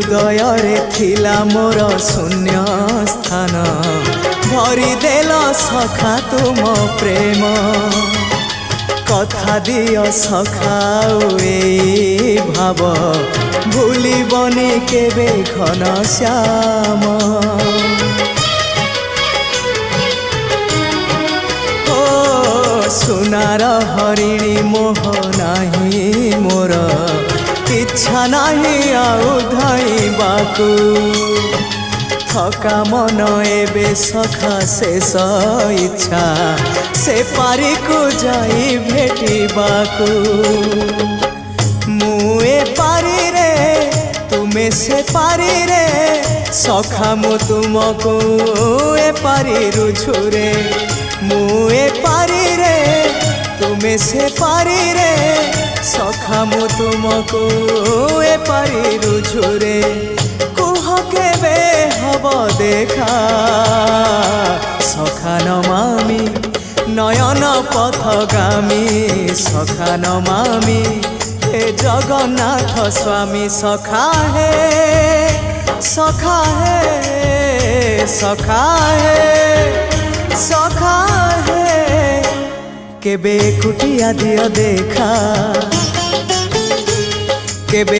हृदय रे थिला मोर शून्य स्थान भरी देल सखा तुम प्रेम कथा दियो सखाओ ए भाव भूलिबनी केबे घन श्याम ओ सुनार हरिणी मोह नाही मोर इच्छा नहीं आउ धाइबाकू थका मन एबे सखा शेष इच्छा से पारी को जाई भेटिबाकू मुए पारी रे तुमे से पारी रे सखा मु तुमको ए पारी रुझुरे मुए पारी रे तुमे से पारी रे सखा मु तुमको ए पारी रुझुरे कुह केबे हब देखा सखा नमामि नयन पथगामी सखा नमामि हे जगन्नाथ स्वामी सखा हे सखा हे सखा हे सखा हे केबे कुटिया दियो देखा केबे